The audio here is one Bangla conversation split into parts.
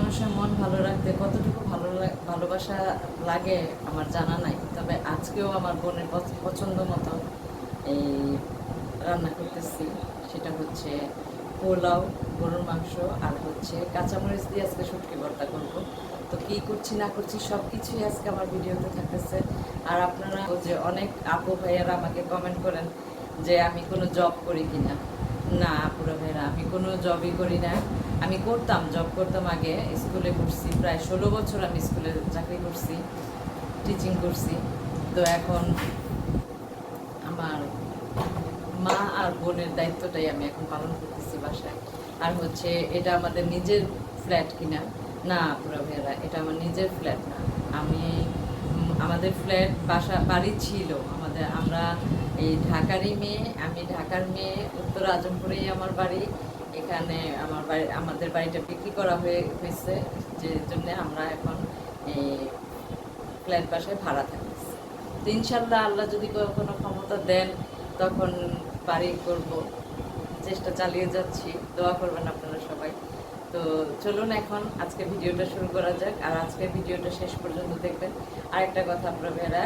মানুষের মন ভালো রাখতে কতটুকু ভালোবাসা লাগে আমার জানা নাই, তবে আজকেও আমার বোনের পছন্দ মতো এই রান্না করতেছি। সেটা হচ্ছে পোলাও, গরুর মাংস, আর হচ্ছে কাঁচামরিচ দিয়ে আজকে শুটকি ভর্তা করবো। তো কী করছি না করছি সব কিছুই আজকে আমার ভিডিওতে থাকতেছে। আর আপনারা যে অনেক আপু ভাইয়ারা আমাকে কমেন্ট করেন যে আমি কোনো জব করি কিনা। না আপুরা ভাইরা, আমি কোনো জবই করি না। আমি করতাম, জব করতাম, আগে স্কুলে করছি, প্রায় 16 বছর আমি স্কুলে চাকরি করছি, টিচিং করছি। তো এখন আমার মা আর বোনের দায়িত্বটাই আমি এখন পালন করতেছি বাসায়। আর হচ্ছে এটা আমাদের নিজের ফ্ল্যাট কিনা, না পুরো ভাইয়েরা, এটা আমার নিজের ফ্ল্যাট না। আমি আমাদের ফ্ল্যাট বাড়ি ছিল আমাদের, আমরা এই ঢাকারই মেয়ে, আমি ঢাকার মেয়ে, উত্তর আজমপুরেই আমার বাড়ি। এখানে আমাদের বাড়িটা বিক্রি করা হয়েছে, যে জন্য আমরা এখন এই ফ্ল্যাট বাসায় ভাড়া থাকতেছি। তো ইনশাল্লাহ আল্লাহ যদি কোনো ক্ষমতা দেন তখন বাড়ি করব, চেষ্টা চালিয়ে যাচ্ছি। দোয়া করবেন আপনারা সবাই। তো চলুন এখন আজকে ভিডিওটা শুরু করা যাক, আর আজকে ভিডিওটা শেষ পর্যন্ত দেখবেন। আরেকটা কথা, আপনারা ভাইরা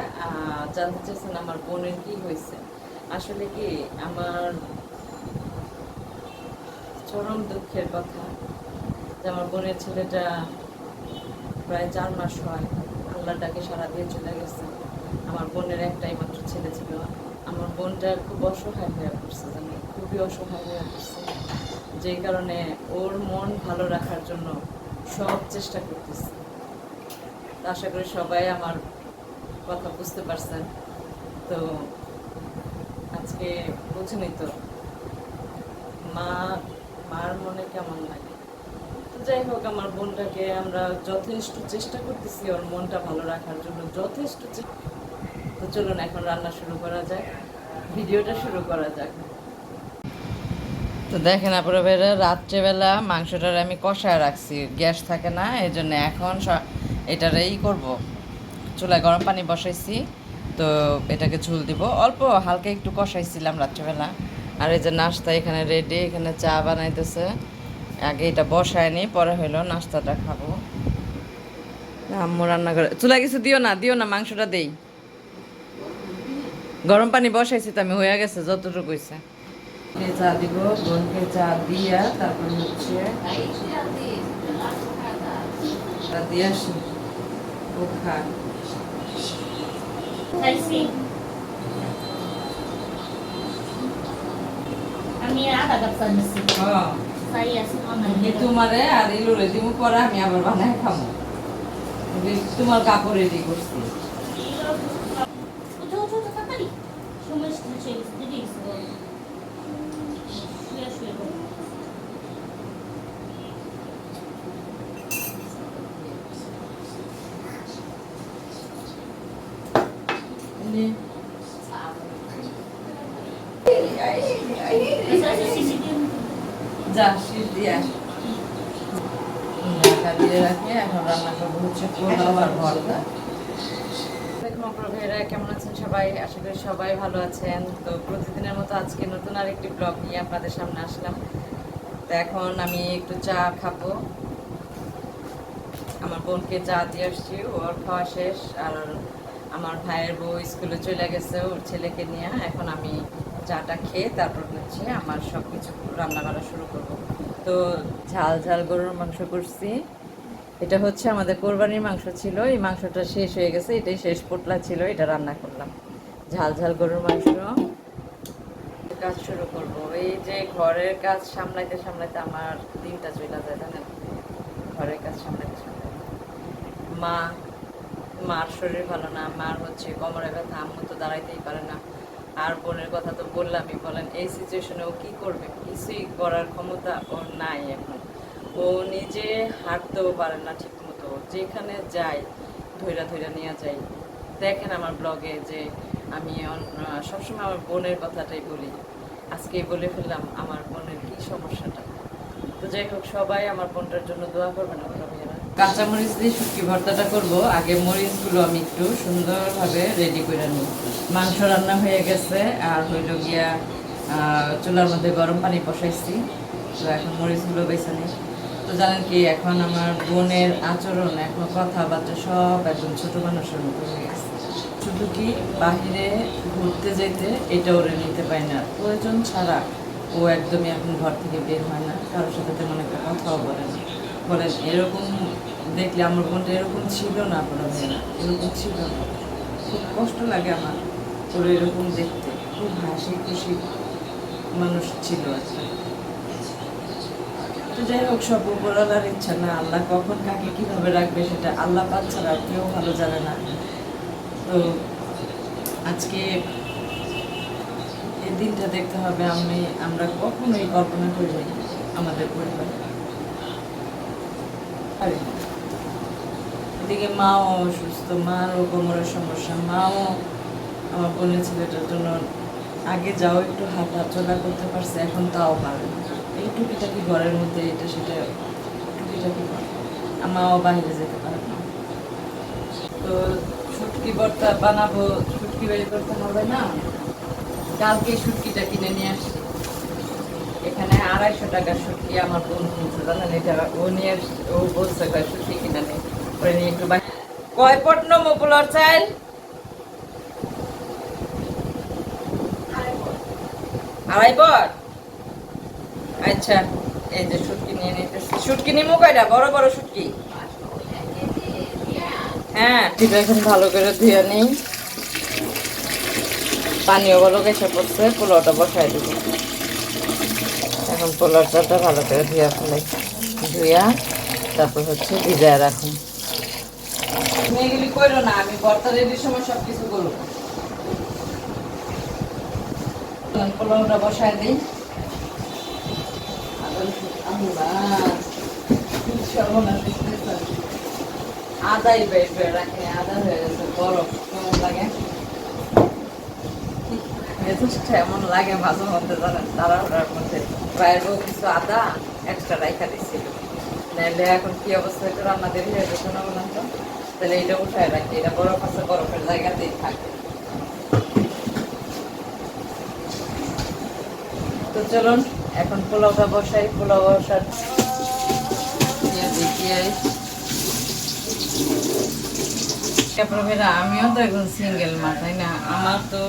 জানতে চাইছেন আমার বোনের কি হয়েছে। আসলে কি, আমার চরম দুঃখের কথা যে আমার বোনের ছেলেটা প্রায় 4 মাস হয় আল্লাহর ডাকে সাড়া দিয়ে চলে গেছে। আমার বোনের একটাই মাত্র ছেলে ছিল। আমার বোনটা খুব অসহায় হয়ে পড়ছে, জানি খুবই অসহায় হয়ে পড়ছে, যেই কারণে ওর মন ভালো রাখার জন্য সব চেষ্টা করতেছে। আশা করি সবাই আমার কথা বুঝতে পারছেন। তো আজকে বুঝেনি তো মার মনে কেমন লাগে। তো যাই হোক, আমার বোনটাকে আমরা যথেষ্ট চেষ্টা করতেছি ওর মনটা ভালো রাখার জন্য, যথেষ্ট। তো চলুন এখন রান্না শুরু করা যাক, ভিডিওটা শুরু করা যাক। তো দেখেন আপনারা ভাইরা, রাত্রেবেলা মাংসটার আমি কষায় রাখছি, গ্যাস থাকে না, এই জন্য এখন এটারই করব। চুলায় গরম পানি বসাইছি, তো এটাকে ঝুল দিব। অল্প হালকা একটু কষাইছিলাম রাত্রেবেলা। আর এই যে নাস্তা এখানে রেডি, এখানে চা বানাইতেছে। আগে এটা বসায় নি, পরে হইলো নাস্তাটা খাবো। আম্মু রান্না করে চুলা কিছু দিও না, মাংসটা দেই। গরম পানি বসাইছি তো আমি, হয়ে গেছে যতটুকু হইছে। চা দিব, বোনকে চা দিয়া তারপর হচ্ছে দিয়ে আসি, ও খায়। আমি আধা কাপ চা নিচ্ছি। চাই আছে তোমারে আর ইলুরে দিব, পরে আমি আবার বানায় খাবো। তোমার কাপড় রেডি করছি। উঠো উঠো তো তাড়াতাড়ি, সময় শেষ হয়ে গেছে, দেরি হয়েছে। শুয়ে শুয়ে করো। যা শীত দিয়ে ঢাকা দিয়ে রাখি। এখন রান্না করবো হচ্ছে পোলাও আর ভর্তা। ভাইয়েরা কেমন আছেন সবাই? আশা করি সবাই ভালো আছেন। তো প্রতিদিনের মতো আজকে নতুন আরেকটি ব্লগ নিয়ে আপনাদের সামনে আসলাম। তো এখন আমি একটু চা খাবো, আমার বোনকে চা দিয়ে আসছি, ওর খাওয়া শেষ। আর আমার ভাইয়ের বউ স্কুলে চলে গেছে ওর ছেলেকে নিয়ে। এখন আমি চাটা খেয়ে তারপর হচ্ছে আমার সব কিছু রান্না করা শুরু করব। তো ঝাল গরুর মাংস করছি। এটা হচ্ছে আমাদের কোরবানির মাংস ছিল, এই মাংসটা শেষ হয়ে গেছে, এটাই শেষ পোটলা ছিল, এটা রান্না করলাম। ঝাল গরুর মাংস। কাজ শুরু করব। এই যে ঘরের কাজ সামলাইতে সামলাইতে আমার দিনটা চলে যায়, জানেন। ঘরের কাজ সামলাইতে মার শরীর ভালো না, মার হচ্ছে কোমরে ব্যথা, আম্মু তো দাঁড়াইতেই পারে না। আর বোনের কথা তো বললামই, বলেন এই সিচুয়েশনে ও কী করবে, কিছুই করার ক্ষমতা ওর নাই এখন। ও নিজে হাঁটতেও পারে না ঠিক মতো, যেখানে যাই ধৈরা নিয়ে যাই। দেখেন আমার ব্লগে যে আমি সবসময় আমার বোনের কথাটাই বলি, আজকে বলে ফেললাম আমার বোনের কী সমস্যাটা। তো যাই হোক, সবাই আমার বোনটার জন্য দোয়া করবেন আপনারা ভাইয়েরা। কাঁচামরিচ দিয়ে শুটকি ভর্তাটা করব। আগে মরিচগুলো আমি একটু সুন্দরভাবে রেডি করে নিই। মাংস রান্না হয়ে গেছে, আর হইল গিয়া চুলার মধ্যে গরম পানি বসাইছি। তো এখন মরিচগুলো বেছে নিই। তো জানেন কি, এখন আমার বোনের আচরণ, এখন কথাবার্তা সব একদম ছোট মানুষের মতো হয়ে গেছে। শুধু কি বাহিরে ঘুরতে যেতে এটা ওরে নিতে পায় না, প্রয়োজন ছাড়া ও একদমই এখন ঘর থেকে বের হয় না, কারোর সাথে তেমন একটা কথাও বলে না। বলেন এরকম দেখলে আমার বোনটা এরকম ছিল না, আপনারা মেয়েরা এরকম ছিল না। খুব কষ্ট লাগে আমার ওর এরকম দেখতে, খুব হাসি খুশি মানুষ ছিল আর কি। তো যাই হোক, সব উপরওয়ালার ইচ্ছা, না আল্লাহ কখন কাকে কিভাবে রাখবে সেটা আল্লাহ পাক ছাড়া কেউ ভালো জানে না। তো আজকে এই দিনটা দেখতে হবে, আমরা কখনোই কল্পনা করি নাই আমাদের পরিবারে। এদিকে মাও অসুস্থ, মারও কোমরের সমস্যা, মাও আমার বোনের ছেলেটার জন্য আগে যাও একটু হাঁটা চলা করতে পারছে, এখন তাও পারে না। এই টুকিটাকি ঘরের মধ্যে এটা সেটা টুকিটাকি করে, মাও বাইরে যেতে পারে না। তো শুটকি ভর্তা বানাবো, শুটকি বের করতে হবে না, কালকে শুটকিটা কিনে নিয়ে আসছি। এখানে 250 টাকার শুটকি আমার বোন কিনছে, জানেন এটা ও নিয়ে ও বলছে শুটকি কিনে নিয়ে করে নিয়ে একটু কয় পট নমো পোলার চাইল, 2.5 পট। আচ্ছা, এই যে শুটকি নিয়ে নিতেছি। শুটকি নিমো কয়টা? বড় বড় শুটকি। হ্যাঁ, এটা এখন ভালো করে ধুয়ে নেই, পানিও বলো গেছে পড়ছে, পোলাওটা বসাই দিব। এখন পোলার চালটা ভালো করে ধুয়া ফেলাই, ধুয়া তারপর হচ্ছে ভিজায় রাখুন। তুমি এগুলি করো না, আমি ভর্তা রেডির সময় সব কিছু করবো। পোলাওটা বসায় দিই। আদাই বের বের রাখে, আদা হয়ে গেছে বরফ, কেমন লাগে মেজাজটা এমন লাগে মাঝে মধ্যে, জানেন তাড়াহুড়ার মধ্যে বাইরের কিছু আদা এক্সট্রা রাইখা দিচ্ছিল, নাহলে এখন কি অবস্থা হয়তো রান্না দেরি হয়ে যেত না, বলেন তো। তাহলে এটা উঠায় রাখি, এটা বরফ আছে, বরফের জায়গাতেই থাকে। তো চলুন এখন পোলাওটা বসাই। পোলাও বসার আমিও তো একজন সিঙ্গেল মা, তাই না? আমার তো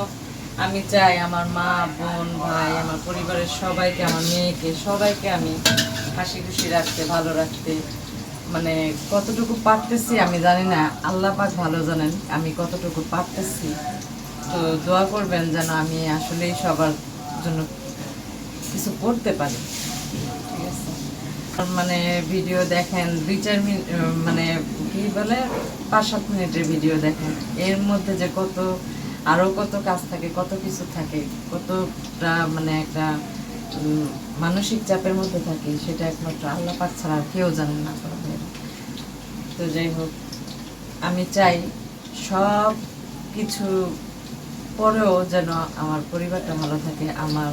আমি চাই আমার মা বোন ভাই আমার পরিবারের সবাইকে, আমার মেয়েকে সবাইকে আমি হাসি খুশি রাখতে, ভালো রাখতে, মানে কতটুকু পারতেছি আমি জানি না, আল্লাহ পাক ভালো জানেন আমি কতটুকু পারতেছি। তো দোয়া করবেন যেন আমি আসলেই সবার জন্য কিছু করতে পারি, ঠিক আছে? মানে ভিডিও দেখেন 2-4 মিনিট, মানে কি বলে 5-7 মিনিটের ভিডিও দেখেন, এর মধ্যে যে কত আরো কত কাজ থাকে, কত কিছু থাকে, কতটা মানে একটা মানসিক চাপের মধ্যে থাকে, সেটা একমাত্র আল্লাহ পাক ছাড়া আর কেউ জানেন না। তো যাই হোক, আমি চাই সব কিছু পরেও যেন আমার পরিবারটা ভালো থাকে, আমার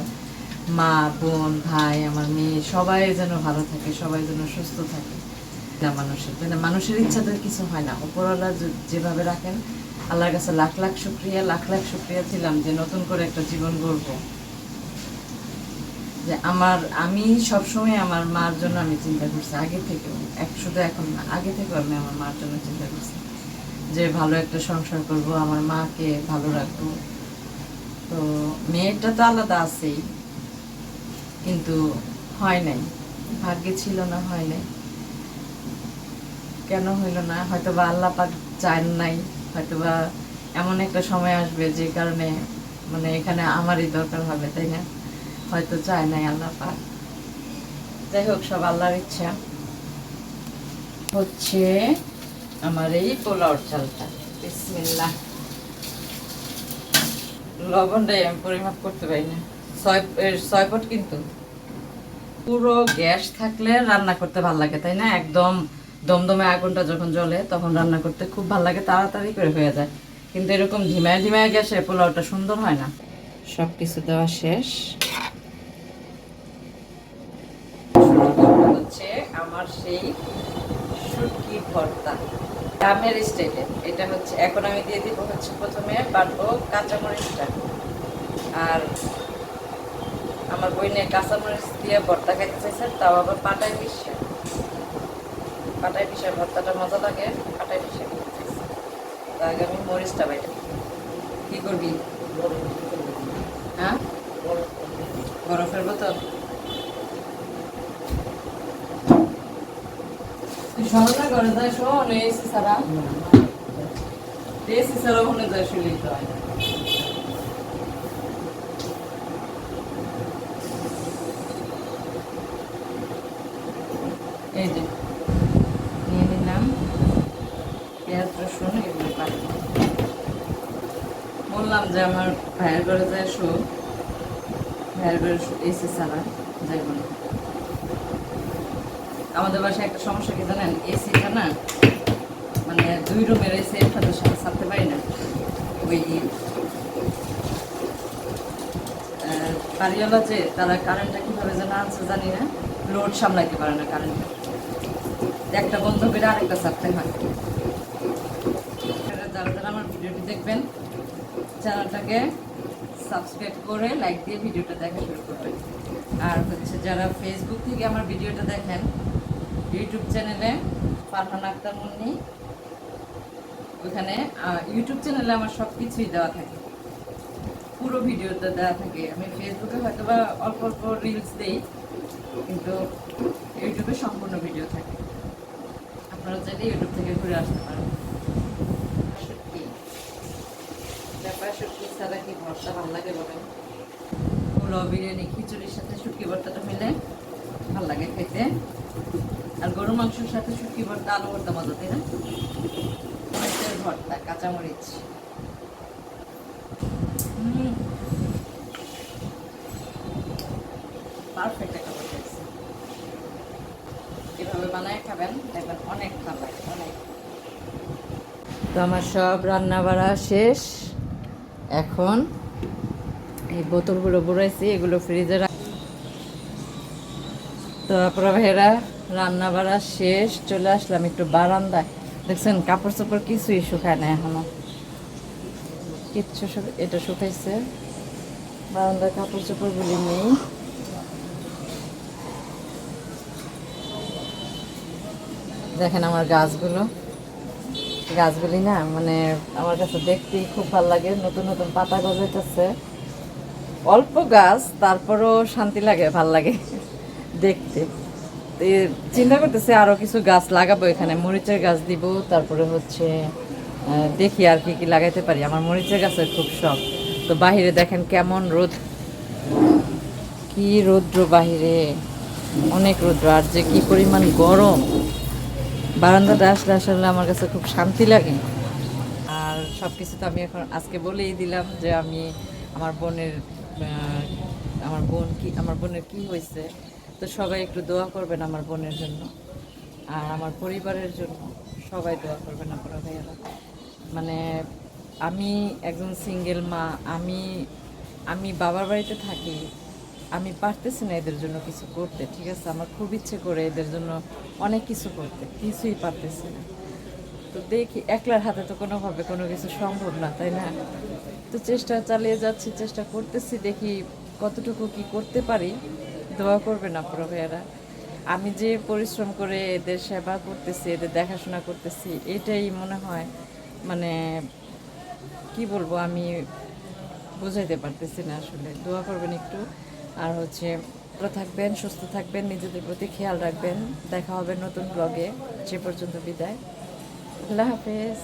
মা বোন ভাই আমার মেয়ে সবাই যেন ভালো থাকে, সবাই যেন সুস্থ থাকে। মানুষের ইচ্ছাতে কিছু হয় না, উপরওয়ালা যেভাবে রাখেন আল্লাহর কাছে লাখ লাখ শুকরিয়া ছিলাম যে নতুন করে একটা জীবন গড়বো। যে আমি সবসময় আমার মার জন্য আমি চিন্তা করছি, আগে থেকেও, শুধু এখন না, আগে থেকেও আমি আমার মার জন্য চিন্তা করছি যে ভালো একটা সংসার করব, আমার মাকে ভালো রাখবো। তো মেয়েটা তো আলাদা আছেই, কিন্তু হয় নাই, ভাগ্যে ছিল না, হয় নাই। কেন হইল না? হয়তোবা আল্লাহ পাক চান নাই, হয়তোবা এমন একটা সময় আসবে যে কারণে মানে এখানে আমারই দরকার হবে, তাই না? হয়তো চায় নাই আল্লাহ পাক। যাই হোক, সব আল্লাহর ইচ্ছা। হচ্ছে আমার এই পোলাওর চালটা, বিসমিল্লাহ। লবণটাই আমি পরিমাপ করতে পারি না, 6 পট, কিন্তু পুরো গ্যাস থাকলে রান্না করতে ভালো লাগে, তাই না? একদম দমদমে আগুনটা যখন জ্বলে তখন রান্না করতে খুব ভালো লাগে, তাড়াতাড়ি করে হয়ে যায়। কিন্তু এরকম ধিমায় ধিমায় গ্যাসে পোলাওটা সুন্দর হয় না। সব কিছু দেওয়া শেষ, হচ্ছে আমার সেই শুটকি ভর্তা গ্রামের স্টাইলে। এটা হচ্ছে এখন আমি দিয়ে দিব হচ্ছে প্রথমে বাটবো কাঁচামরিচটা, আর আমার বইনে কাঁচামরিচ দিয়ে ভর্তা খাইতে চাইছে, তাও আবার পাটায় মিশে। পাটায় পিসে ভর্তাটা মজা লাগে, পাটায় পিসে খেতেছি। তার আগে আমি মরিচটা বাইটা। কি করবি? হ্যাঁ, বরফের বোতল। তুই সরলা করে যায় শোন, এসি ছাড়া এসি ছাড়া মনে যায় শুনলেই তো হয়। এই যে নিয়ে নিলাম পেঁয়াজ রসুন, এগুলো কাটি। বললাম যে আমার ভাইয়ের ঘরে যায় শো, ভাইয়ের ঘরে এসি ছাড়া যাইব না। আমাদের বাসায় একটা সমস্যা কি জানেন, এসিটা না মানে 2 রুমের এসি একসাথে ছাড়তে পারি না। ওই বাড়িওয়ালা যে তারা কারেন্টটা কিভাবে যেন আনছে জানি না, লোড সামলাইতে পারে না কারেন্টটা, একটা বন্ধ করে আরেকটা ছাড়তে হয়। যারা যারা আমার ভিডিওটি দেখবেন চ্যানেলটাকে সাবস্ক্রাইব করে লাইক দিয়ে ভিডিওটা দেখা শুরু করবেন। আর হচ্ছে যারা ফেসবুক থেকে আমার ভিডিওটা দেখেন, ইউটিউব চ্যানেলে ফারহানা আক্তার মুন্নি, ওখানে ইউটিউব চ্যানেলে আমার সব কিছুই দেওয়া থাকে, পুরো ভিডিওটা দেওয়া থাকে। আমি ফেসবুকে হয়তো বা অল্প অল্প রিলস দিই, কিন্তু ইউটিউবে সম্পূর্ণ ভিডিও থাকে। আপনারা চাইলে ইউটিউব থেকে ঘুরে আসতে পারেন। শুটকি ছাড়া কি ভর্তা ভালো লাগে বলেন? পোলাও, বিরিয়ানি, খিচুড়ির সাথে শুটকি ভর্তাটা মিলে ভালো লাগে খেতে। আর গরু মাংসের সাথে শুটকি ভর্তা, আলু ভর্তা মজা, তাই না? মরিচের ভর্তা, কাঁচামরিচ, পারফেক্ট একটা ভর্তা। এভাবে বানায় খাবেন, দেখবেন অনেক ভালো লাগে, অনেক। তো আমার সব রান্না বাড়া শেষ। এখন এই বোতলগুলো বুড়াইছি, এগুলো ফ্রিজে তো আপনারা ভাইয়েরা রান্না বাড়া শেষ, চলে আসলাম একটু বারান্দায়। দেখছেন কাপড় চোপড় কিছুই শুকায় না এখনো, কিচ্ছু এটা শুকাইছে, বারান্দায় কাপড় চোপড়গুলি নেই। দেখেন আমার গাছগুলি না মানে আমার কাছে দেখতেই খুব ভালো লাগে, নতুন নতুন পাতা গজাইতেছে, অল্প গাছ তারপরও শান্তি লাগে, ভাল লাগে দেখতে। চিন্তা করতেছি আরো কিছু গাছ লাগাবো, এখানে মরিচের গাছ দিব, তারপরে হচ্ছে দেখি আর কি কি লাগাইতে পারি। আমার মরিচের গাছের খুব শখ। তো বাহিরে দেখেন কেমন রোদ, কি রৌদ্র বাহিরে, অনেক রৌদ্র, আর যে কি পরিমাণ গরম। বারান্দাটা আসলে আমার কাছে খুব শান্তি লাগে। আর সব কিছু তো আমি এখন আজকে বলেই দিলাম যে আমি আমার বোনের কি হয়েছে। তো সবাই একটু দোয়া করবেন আমার বোনের জন্য আর আমার পরিবারের জন্য, সবাই দোয়া করবেন আপনারা ভাইয়ারা। মানে আমি একজন সিঙ্গেল মা, আমি বাবার বাড়িতে থাকি, আমি পারতেছি না এদের জন্য কিছু করতে, ঠিক আছে? আমার খুব ইচ্ছে করে এদের জন্য অনেক কিছু করতে, কিছুই পারতেছি না। তো দেখি, একলার হাতে তো কোনোভাবে কোনো কিছু সম্ভব না, তাই না? তো চেষ্টা চালিয়ে যাচ্ছি, চেষ্টা করতেছি, দেখি কতটুকু কি করতে পারি। দোয়া করবেন আপনারা ভাইয়ারা। আমি যে পরিশ্রম করে এদের সেবা করতেছি, এদের দেখাশোনা করতেছি, এটাই মনে হয় মানে কি বলবো, আমি বুঝাইতে পারতেছি না আসলে। দোয়া করবেন একটু। আর হচ্ছে ভালো থাকবেন, সুস্থ থাকবেন, নিজেদের প্রতি খেয়াল রাখবেন। দেখা হবে নতুন ব্লগে, সে পর্যন্ত বিদায়, আল্লাহ হাফেজ।